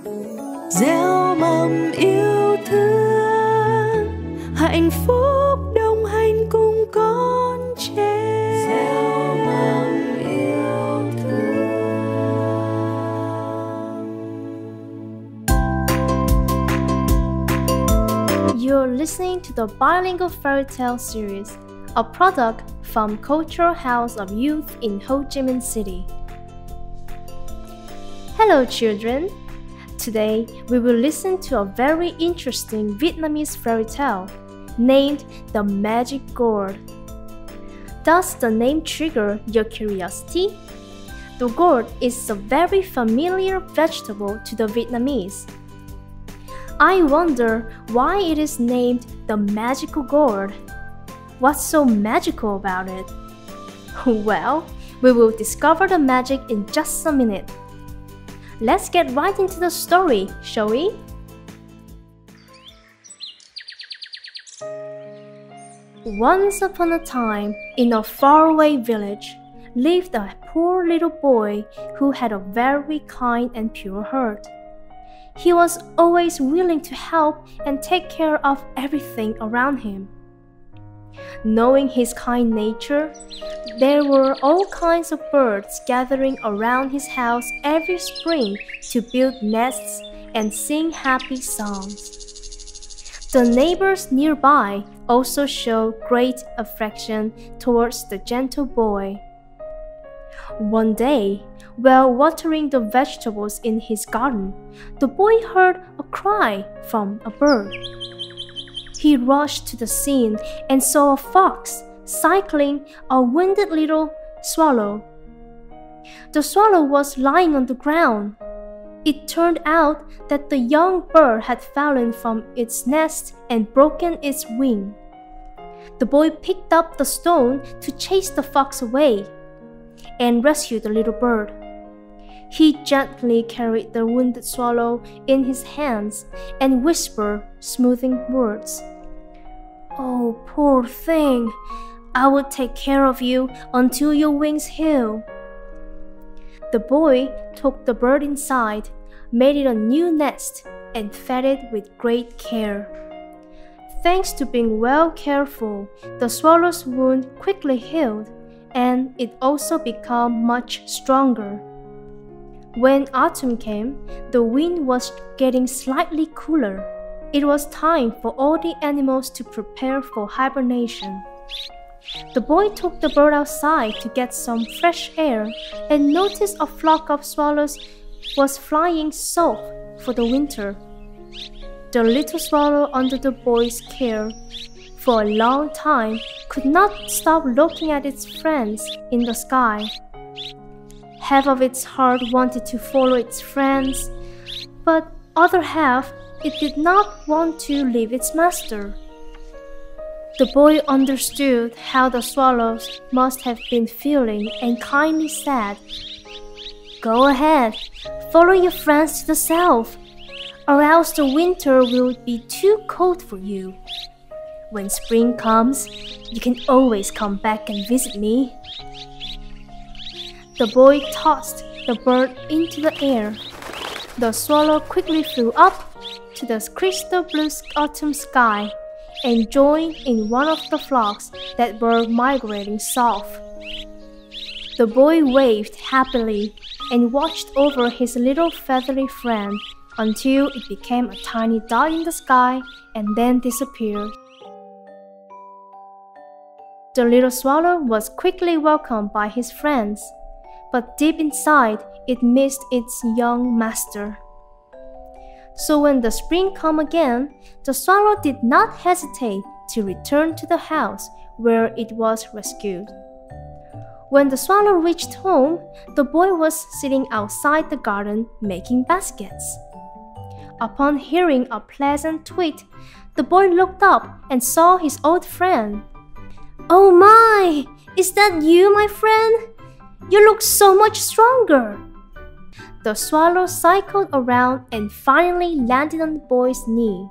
gieo mầm yêu thương, hạnh phúc đồng hành cùng con trẻ. Gieo mầm yêu thương. You're listening to the bilingual fairy tale series, a product from Cultural House of Youth in Ho Chi Minh City. Hello children! Today we will listen to a very interesting Vietnamese fairy tale named The Magic Gourd. Does the name trigger your curiosity? The gourd is a very familiar vegetable to the Vietnamese. I wonder why it is named the magical gourd. What's so magical about it? Well, we will discover the magic in just a minute. Let's get right into the story, shall we? Once upon a time, in a faraway village, lived a poor little boy who had a very kind and pure heart. He was always willing to help and take care of everything around him. Knowing his kind nature, there were all kinds of birds gathering around his house every spring to build nests and sing happy songs. The neighbors nearby also showed great affection towards the gentle boy. One day, while watering the vegetables in his garden, the boy heard a cry from a bird. He rushed to the scene and saw a fox cycling a wounded little swallow. The swallow was lying on the ground. It turned out that the young bird had fallen from its nest and broken its wing. The boy picked up the stone to chase the fox away and rescue the little bird. He gently carried the wounded swallow in his hands and whispered soothing words. "Oh, poor thing, I will take care of you until your wings heal." The boy took the bird inside, made it a new nest, and fed it with great care. Thanks to being well cared for, the swallow's wound quickly healed, and it also became much stronger. When autumn came, the wind was getting slightly cooler. It was time for all the animals to prepare for hibernation. The boy took the bird outside to get some fresh air and noticed a flock of swallows was flying south for the winter. The little swallow, under the boy's care for a long time, could not stop looking at its friends in the sky. Half of its heart wanted to follow its friends, but other half it did not want to leave its master. The boy understood how the swallows must have been feeling and kindly said, "Go ahead, follow your friends to the south, or else the winter will be too cold for you. When spring comes, you can always come back and visit me." The boy tossed the bird into the air. The swallow quickly flew up to the crystal blue autumn sky and joined in one of the flocks that were migrating south. The boy waved happily and watched over his little feathery friend until it became a tiny dot in the sky and then disappeared. The little swallow was quickly welcomed by his friends, but deep inside it missed its young master. So when the spring came again, the swallow did not hesitate to return to the house where it was rescued. When the swallow reached home, the boy was sitting outside the garden making baskets. Upon hearing a pleasant tweet, the boy looked up and saw his old friend. "Oh my! Is that you, my friend? You look so much stronger." The swallow cycled around and finally landed on the boy's knee.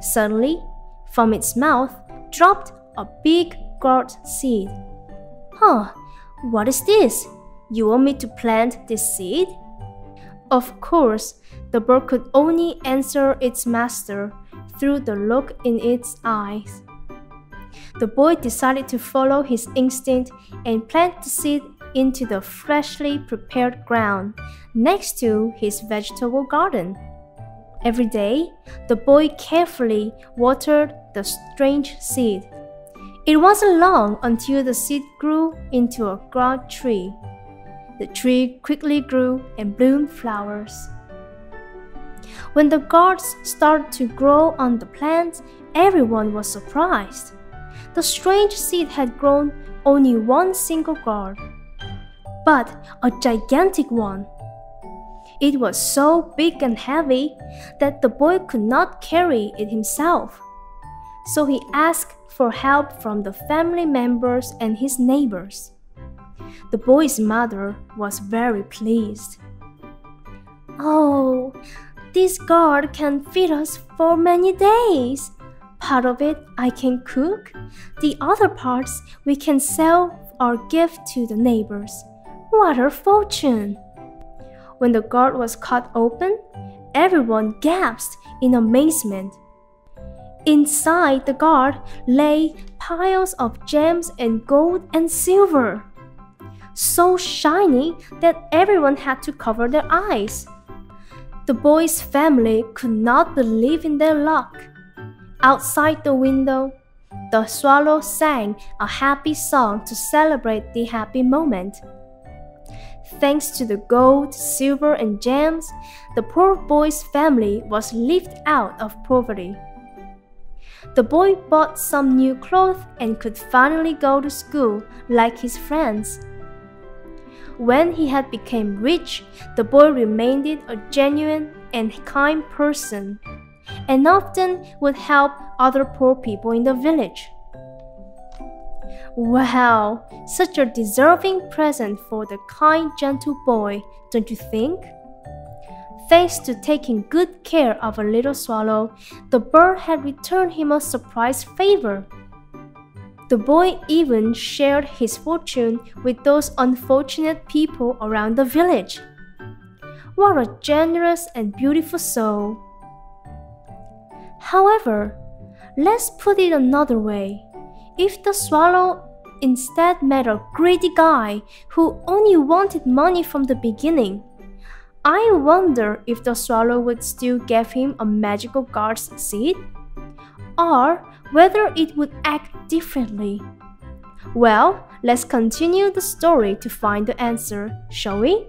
Suddenly, from its mouth dropped a big gourd seed. "Huh, what is this? You want me to plant this seed?" Of course, The bird could only answer its master through the look in its eyes. The boy decided to follow his instinct and plant the seed into the freshly prepared ground next to his vegetable garden. Every day, the boy carefully watered the strange seed. It wasn't long until the seed grew into a gourd tree. The tree quickly grew and bloomed flowers. When the gourds started to grow on the plants, everyone was surprised. The strange seed had grown only one single gourd, but a gigantic one. It was so big and heavy that the boy could not carry it himself. So he asked for help from the family members and his neighbors. The boy's mother was very pleased. "Oh, this gourd can feed us for many days. Part of it I can cook, the other parts we can sell or give to the neighbors. What a fortune!" When the gourd was cut open, everyone gasped in amazement. Inside the gourd lay piles of gems and gold and silver, so shiny that everyone had to cover their eyes. The boy's family could not believe in their luck. Outside the window, the swallow sang a happy song to celebrate the happy moment. Thanks to the gold, silver, and gems, the poor boy's family was lifted out of poverty. The boy bought some new clothes and could finally go to school like his friends. When he had become rich, the boy remained a genuine and kind person, and often would help other poor people in the village. Wow, such a deserving present for the kind, gentle boy, don't you think? Thanks to taking good care of a little swallow, the bird had returned him a surprise favor. The boy even shared his fortune with those unfortunate people around the village. What a generous and beautiful soul! However, let's put it another way. If the swallow instead met a greedy guy who only wanted money from the beginning, I wonder if the swallow would still give him a magical gourd seed, or whether it would act differently. Well, let's continue the story to find the answer, shall we?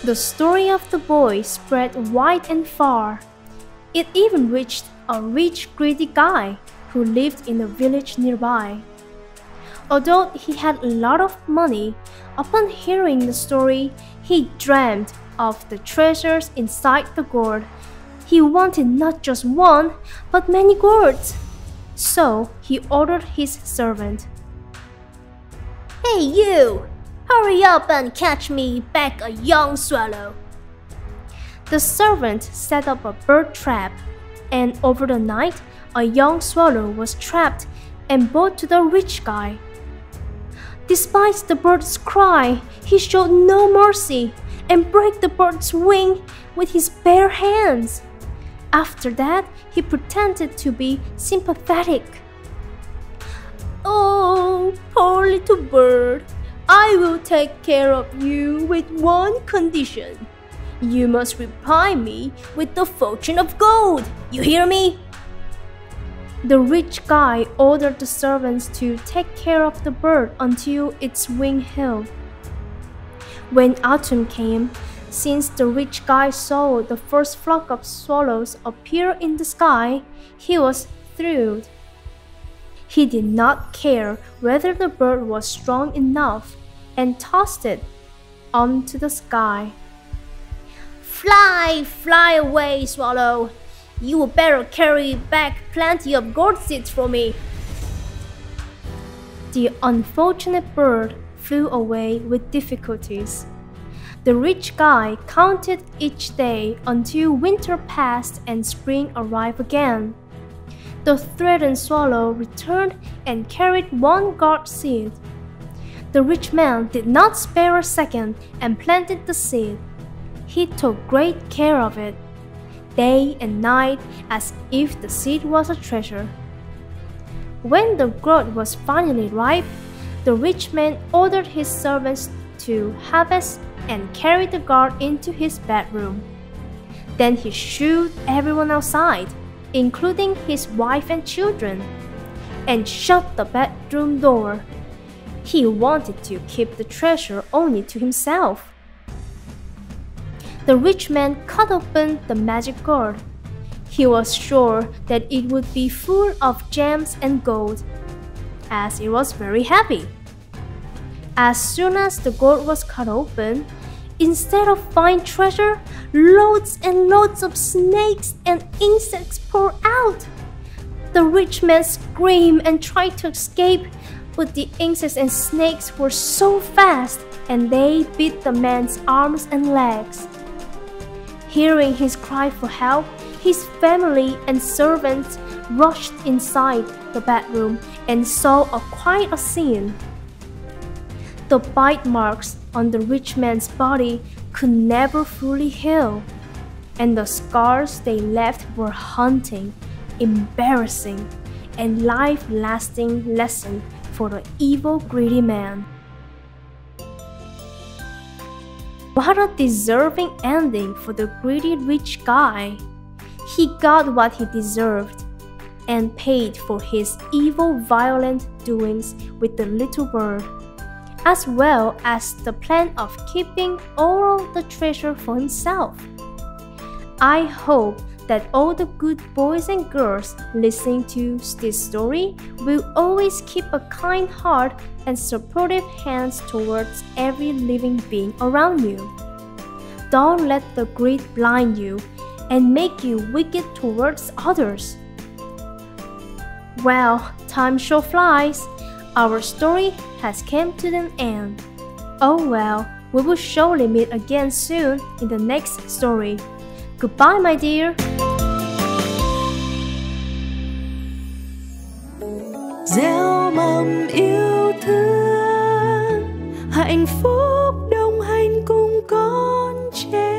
The story of the boy spread wide and far. It even reached a rich, greedy guy who lived in a village nearby. Although he had a lot of money, upon hearing the story, he dreamed of the treasures inside the gourd. He wanted not just one, but many gourds. So he ordered his servant, "Hey you! Hurry up and catch me back a young swallow." The servant set up a bird trap, and over the night, a young swallow was trapped and brought to the rich guy. Despite the bird's cry, he showed no mercy and broke the bird's wing with his bare hands. After that, he pretended to be sympathetic. "Oh, poor little bird, I will take care of you with one condition. You must repay me with the fortune of gold. You hear me?" The rich guy ordered the servants to take care of the bird until its wing healed. When autumn came, since the rich guy saw the first flock of swallows appear in the sky, he was thrilled. He did not care whether the bird was strong enough and tossed it onto the sky. "Fly, fly away, swallow! You would better carry back plenty of gourd seeds for me." The unfortunate bird flew away with difficulties. The rich guy counted each day until winter passed and spring arrived again. The threatened swallow returned and carried one gourd seed. The rich man did not spare a second and planted the seed. He took great care of it, day and night, as if the seed was a treasure. When the gourd was finally ripe, the rich man ordered his servants to harvest and carry the gourd into his bedroom. Then he shooed everyone outside, including his wife and children, and shut the bedroom door. He wanted to keep the treasure only to himself. The rich man cut open the magic gourd. He was sure that it would be full of gems and gold, as it was very heavy. As soon as the gourd was cut open, instead of fine treasure, loads and loads of snakes and insects poured out. The rich man screamed and tried to escape, but the insects and snakes were so fast and they bit the man's arms and legs. Hearing his cry for help, his family and servants rushed inside the bedroom and saw quite a scene. The bite marks on the rich man's body could never fully heal, and the scars they left were haunting, embarrassing, and life-lasting lesson for the evil, greedy man. What a deserving ending for the greedy rich guy. He got what he deserved and paid for his evil, violent doings with the little bird, as well as the plan of keeping all the treasure for himself. I hope that all the good boys and girls listening to this story will always keep a kind heart and supportive hands towards every living being around you. Don't let the greed blind you and make you wicked towards others. Well, time sure flies. Our story has come to an end. Oh well, we will surely meet again soon in the next story. Goodbye, my dear. Gieo mầm yêu thương, hạnh phúc đồng hành cùng con trẻ.